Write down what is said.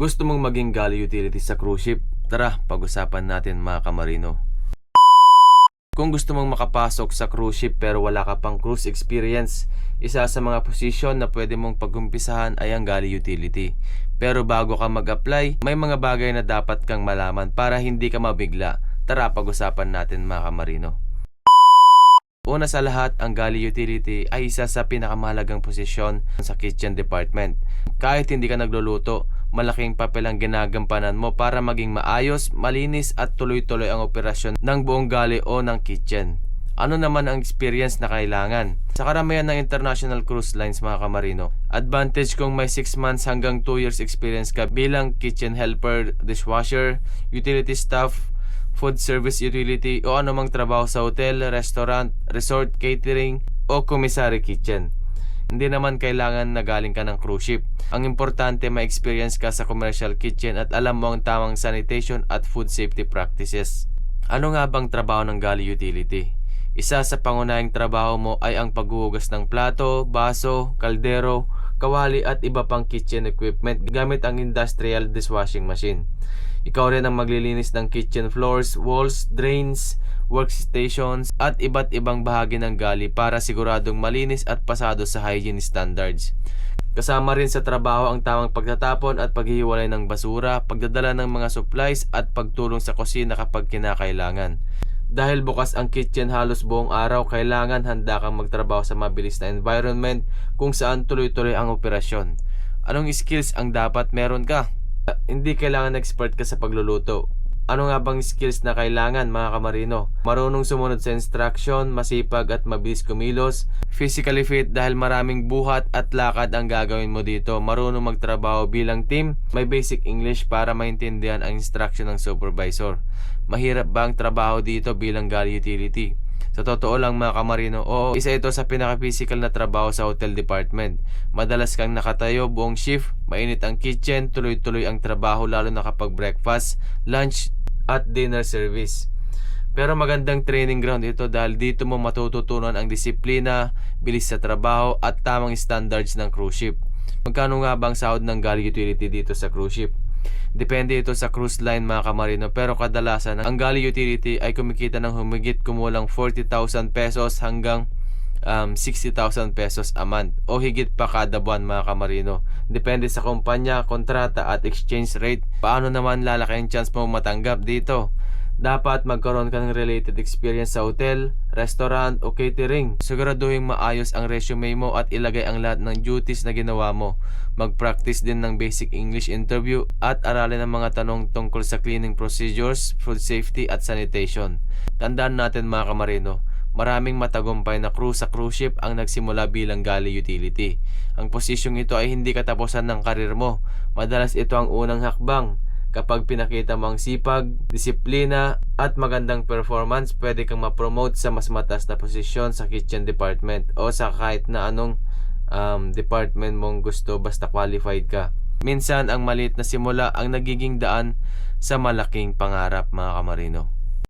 Gusto mong maging galley utility sa cruise ship? Tara, pag-usapan natin mga kamarino. Kung gusto mong makapasok sa cruise ship pero wala ka pang cruise experience, isa sa mga posisyon na pwede mong pag-umpisahan ay ang galley utility. Pero bago ka mag-apply, may mga bagay na dapat kang malaman para hindi ka mabigla. Tara, pag-usapan natin mga kamarino. Una sa lahat, ang galley utility ay isa sa pinakamahalagang posisyon sa kitchen department. Kahit hindi ka nagluluto, malaking papel ang ginagampanan mo para maging maayos, malinis at tuloy-tuloy ang operasyon ng buong galley o ng kitchen. Ano naman ang experience na kailangan? Sa karamihan ng international cruise lines mga kamarino, advantage kung may 6 months hanggang 2 years experience ka bilang kitchen helper, dishwasher, utility staff, food service utility o anumang trabaho sa hotel, restaurant, resort, catering o commissary kitchen. Hindi naman kailangan na galing ka ng cruise ship. Ang importante may experience ka sa commercial kitchen at alam mo ang tamang sanitation at food safety practices. Ano nga bang trabaho ng galley utility? Isa sa pangunahing trabaho mo ay ang paghuhugas ng plato, baso, kaldero, kawali at iba pang kitchen equipment gamit ang industrial dishwashing machine. Ikaw rin ang maglilinis ng kitchen floors, walls, drains, workstations at iba't ibang bahagi ng galley para siguradong malinis at pasado sa hygiene standards. Kasama rin sa trabaho ang tamang pagtatapon at paghihiwalay ng basura, pagdadala ng mga supplies at pagtulong sa kusina kapag kinakailangan. Dahil bukas ang kitchen halos buong araw, kailangan handa kang magtrabaho sa mabilis na environment kung saan tuloy-tuloy ang operasyon. Anong skills ang dapat meron ka? Hindi kailangan expert ka sa pagluluto. Ano nga bang skills na kailangan mga kamarino? Marunong sumunod sa instruction, masipag at mabilis kumilos, physically fit dahil maraming buhat at lakad ang gagawin mo dito, marunong magtrabaho bilang team, may basic English para maintindihan ang instruction ng supervisor. Mahirap ba ang trabaho dito bilang galley utility? Sa totoo lang mga kamarino, oo, isa ito sa pinaka-physical na trabaho sa hotel department. Madalas kang nakatayo buong shift, mainit ang kitchen, tuloy-tuloy ang trabaho lalo na kapag breakfast, lunch at dinner service. Pero magandang training ground ito dahil dito mo matututunan ang disiplina, bilis sa trabaho at tamang standards ng cruise ship. Magkano nga bang sahod ng galley utility dito sa cruise ship? Depende ito sa cruise line mga kamarino, pero kadalasan ang galley utility ay kumikita ng humigit kumulang 40,000 pesos hanggang 60,000 pesos a month o higit pa kada buwan mga kamarino. Depende sa kumpanya, kontrata at exchange rate. Paano naman lalaki ang chance mo matanggap dito? Dapat magkaroon ka ng related experience sa hotel, restaurant o catering. Siguraduhin maayos ang resume mo at ilagay ang lahat ng duties na ginawa mo. Mag-practice din ng basic English interview at aralin ang mga tanong tungkol sa cleaning procedures, food safety at sanitation. Tandaan natin mga kamarino, maraming matagumpay na crew sa cruise ship ang nagsimula bilang galley utility. Ang posisyong ito ay hindi katapusan ng karir mo. Madalas ito ang unang hakbang. Kapag pinakita mo ang sipag, disiplina at magandang performance, pwede kang ma-promote sa mas mataas na posisyon sa kitchen department o sa kahit na anong department mong gusto basta qualified ka. Minsan ang maliit na simula ang nagiging daan sa malaking pangarap mga kamarino.